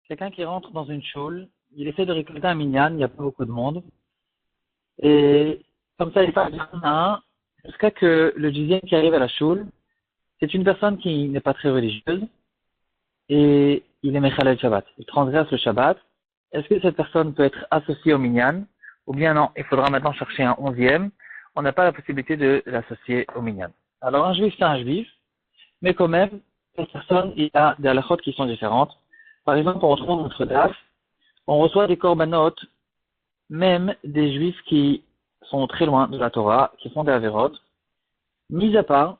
Quelqu'un qui rentre dans une choule, il essaie de récolter un minyan, il n'y a pas beaucoup de monde. Et comme ça, il passe un à un, jusqu'à que le dixième qui arrive à la choule, c'est une personne qui n'est pas très religieuse, et il est Mechalel Shabbat. Il transgresse le Shabbat. Est-ce que cette personne peut être associée au minyan? Ou bien non, il faudra maintenant chercher un onzième. On n'a pas la possibilité de l'associer au minyan. Alors un juif, c'est un juif, mais quand même, cette personne, il a des halakhot qui sont différentes. Par exemple, on retrouve notre DAF, on reçoit des korbanot, même des juifs qui sont très loin de la Torah, qui font des averot, mis à part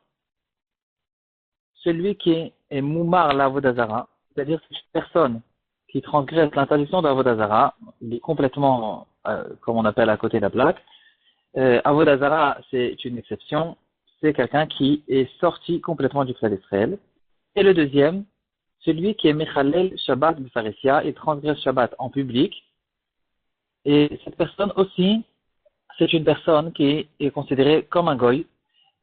celui qui est moumar l'avodazara, c'est-à-dire une personne qui transgresse l'interdiction d'Avodazara, il est complètement, comme on appelle à côté de la plaque. Avodazara, c'est une exception, c'est quelqu'un qui est sorti complètement du clan d'Israël. Et le deuxième, celui qui est Mechalel Shabbat B'Faresia, il transgresse Shabbat en public. Et cette personne aussi, c'est une personne qui est considérée comme un goy,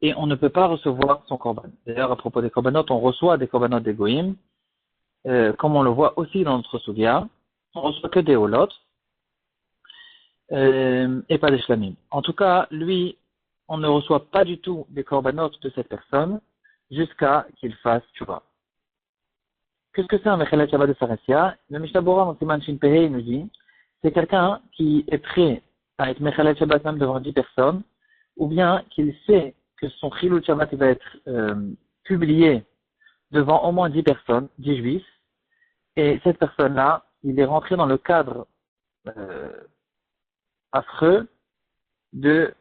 et on ne peut pas recevoir son korban. D'ailleurs, à propos des korbanot, on reçoit des korbanot des goyim, comme on le voit aussi dans notre souvia, on reçoit que des holot, et pas des shlamim. En tout cas, lui, on ne reçoit pas du tout des korbanot de cette personne, jusqu'à qu'il fasse tshuva. Qu'est-ce que c'est un Mechalet Shabbat de Pharesia? Le Mishnah Bora dans Siman Shin Pehei nous dit, c'est quelqu'un qui est prêt à être Mechalet Shabbat même devant 10 personnes, ou bien qu'il sait que son Chilul Shabbat va être publié devant au moins 10 personnes, 10 juifs, et cette personne-là, il est rentré dans le cadre affreux de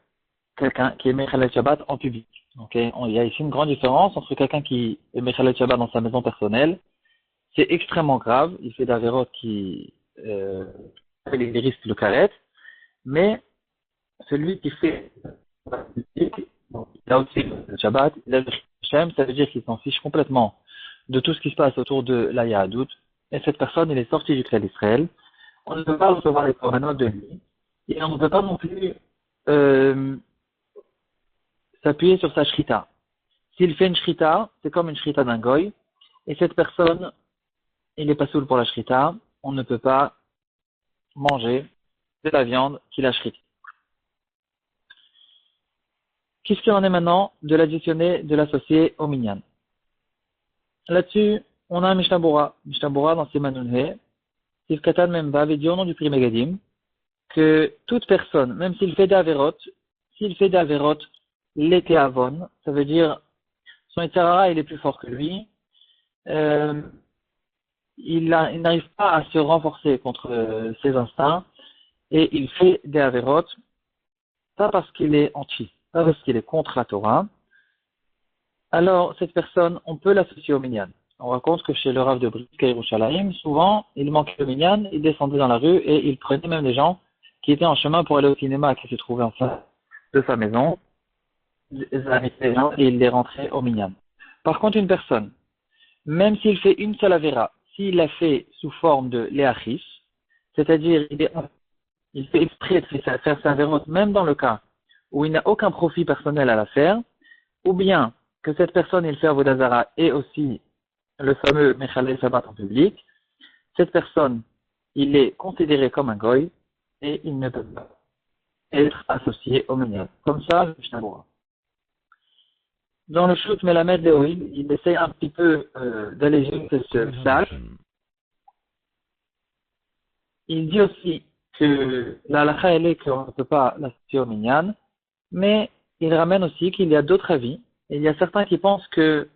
quelqu'un qui est Mechalet Shabbat en public. Okay? Il y a ici une grande différence entre quelqu'un qui est Mechalet Shabbat dans sa maison personnelle. C'est extrêmement grave, il fait d'avérotes qui il risque le karet, mais celui qui fait donc, il a aussi le Shabbat, il a le Shem, ça veut dire qu'il s'en fiche complètement de tout ce qui se passe autour de la Yahadout, et cette personne, il est sorti du clan d'Israël. On ne peut pas recevoir les korbanot de lui, et on ne peut pas non plus s'appuyer sur sa shrita. S'il fait une shrita, c'est comme une shrita d'un goy, et cette personne, il n'est pas soul pour la shrita, on ne peut pas manger de la viande qu'il a shrité. Qu'est-ce qu'il en est maintenant de l'additionner, de l'associer au minyan? Là-dessus, on a un Mishnah Bora. Mishnah Bora dans Simanunhe, Sif Katan Memba avait dit au nom du prix Megadim que toute personne, même s'il fait d'Averot, l'été avon, ça veut dire son Yitzhara il est plus fort que lui, il n'arrive pas à se renforcer contre ses instincts et il fait des Averot, pas parce qu'il est anti, pas parce qu'il est contre la Torah. Alors, cette personne, on peut l'associer au minyan. On raconte que chez le Rav de Briska Yerushalayim, souvent, il manquait le minyan, il descendait dans la rue et il prenait même des gens qui étaient en chemin pour aller au cinéma qui se trouvait en face de sa maison, les invitait les gens et il les rentrait au minyan. Par contre, une personne, même s'il fait une seule avéra, s'il l'a fait sous forme de léachis, c'est-à-dire il fait exprès de faire sa avérote, même dans le cas où il n'a aucun profit personnel à la faire, ou bien que cette personne, il fait Avodazara et aussi le fameux Mechalel Shabbat en public, cette personne, il est considéré comme un goy et il ne peut pas être associé au minyan. Comme ça, le Mishnah Bora. Dans le Shut Melamed Leoïd, il essaie un petit peu d'alléger ce sage. Il dit aussi que la halakha elle est qu'on ne peut pas l'associer au minyan, mais il ramène aussi qu'il y a d'autres avis. Et il y a certains qui pensent que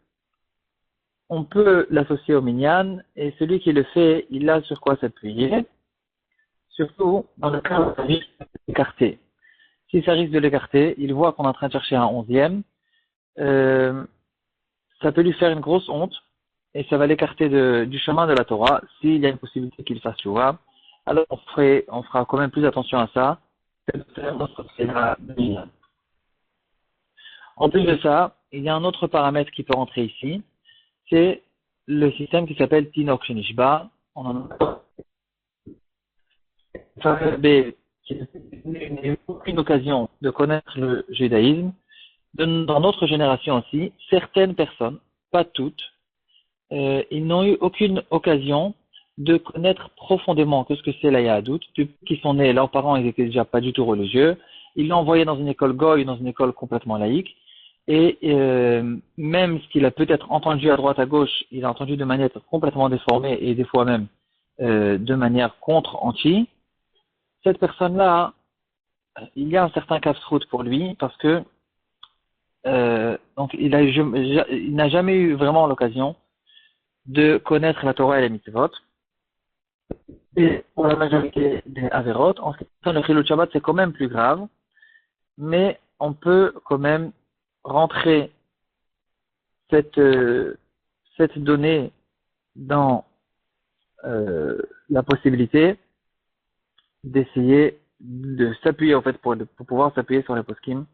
on peut l'associer au minyan, et celui qui le fait, il a sur quoi s'appuyer, surtout dans le cas où ça risque d'écarter. Si ça risque de l'écarter, il voit qu'on est en train de chercher un onzième, ça peut lui faire une grosse honte, et ça va l'écarter du chemin de la Torah, s'il y a une possibilité qu'il fasse tchouva. Alors on fera quand même plus attention à ça, que de faire notre sénat de minyan. En plus de ça, il y a un autre paramètre qui peut rentrer ici, c'est le système qui s'appelle Tinok Shenishba. On en a qui n'a eu aucune occasion de connaître le judaïsme. Dans notre génération aussi, certaines personnes, pas toutes, ils n'ont eu aucune occasion de connaître profondément qu'est-ce que c'est la Yahadout. Depuis qu'ils sont nés, leurs parents, ils étaient déjà pas du tout religieux. Ils l'ont envoyé dans une école goy, dans une école complètement laïque. Et même ce qu'il a peut-être entendu à droite à gauche, il a entendu de manière complètement déformée et des fois même de manière contre-anti. Cette personne-là, il y a un certain casse-croûte pour lui parce que donc il n'a jamais eu vraiment l'occasion de connaître la Torah et les mitzvot. Et pour la majorité des Averot, en ce qui concerne le Chilul Shabbat, c'est quand même plus grave, mais on peut quand même rentrer cette donnée dans la possibilité d'essayer de s'appuyer en fait pour pouvoir s'appuyer sur les poskim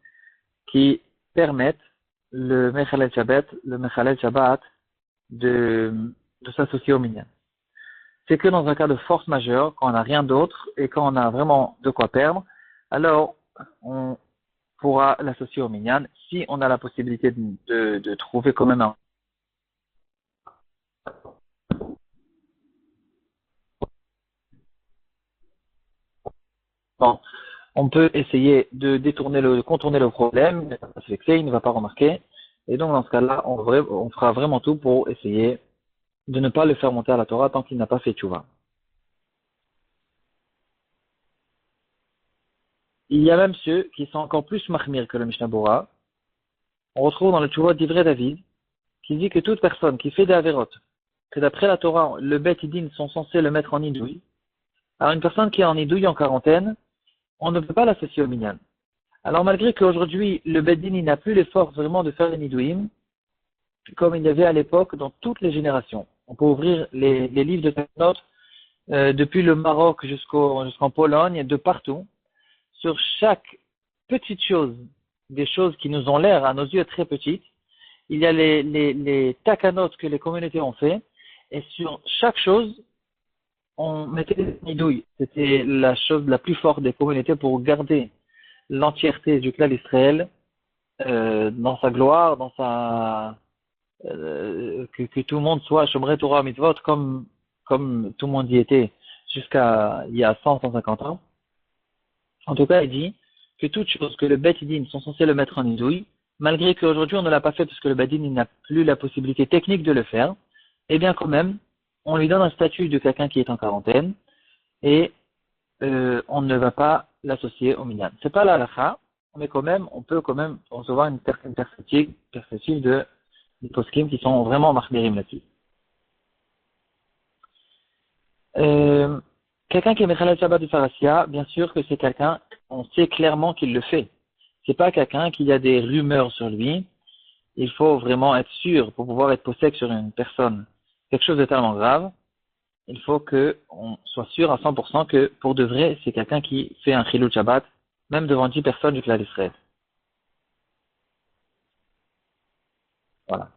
qui permettent le Mechalel Shabbat de s'associer au minyan. C'est que dans un cas de force majeure, quand on n'a rien d'autre et quand on a vraiment de quoi perdre, alors on pourra l'associer au minyan si on a la possibilité de trouver quand même un. Bon, on peut essayer de contourner le problème, il ne va pas se vexer, il ne va pas remarquer, et donc dans ce cas-là, on fera vraiment tout pour essayer de ne pas le faire monter à la Torah tant qu'il n'a pas fait tchouva. Il y a même ceux qui sont encore plus mahmir que le Mishnah Bora. On retrouve dans le tchouva d'Ivrei David, qui dit que toute personne qui fait des avérotes, que d'après la Torah, le bet et din sont censés le mettre en idouille, alors une personne qui est en idouille en quarantaine, on ne peut pas l'associer au minyan. Alors malgré qu'aujourd'hui, le bet din n'a plus les forces vraiment de faire les nidouim, comme il y avait à l'époque dans toutes les générations. On peut ouvrir les livres de notes depuis le Maroc jusqu'en Pologne, de partout. Sur chaque petite chose, des choses qui nous ont l'air à nos yeux très petites, il y a les takanotes que les communautés ont fait, et sur chaque chose, on mettait des nidouilles. C'était la chose la plus forte des communautés pour garder l'entièreté du clan d'Israël dans sa gloire, dans sa que tout le monde soit Shomrei Torah Mitzvot comme tout le monde y était jusqu'à il y a 150 ans. En tout cas, il dit que toute chose que le Bet Din sont censés le mettre en idouille, malgré qu'aujourd'hui on ne l'a pas fait parce que le Bet Din n'a plus la possibilité technique de le faire, eh bien quand même, on lui donne un statut de quelqu'un qui est en quarantaine et on ne va pas l'associer au minyan. C'est pas la halakha, mais quand même, on peut quand même recevoir une perspective des poskim qui sont vraiment marmirim là-dessus. Quelqu'un qui est Mechalel Shabbat du Pharassia, bien sûr que c'est quelqu'un, on sait clairement qu'il le fait. C'est pas quelqu'un qui a des rumeurs sur lui. Il faut vraiment être sûr pour pouvoir être possède sur une personne. Quelque chose de tellement grave, il faut qu'on soit sûr à 100% que pour de vrai, c'est quelqu'un qui fait un Chilul Shabbat, même devant 10 personnes du Klal Israël. Voilà.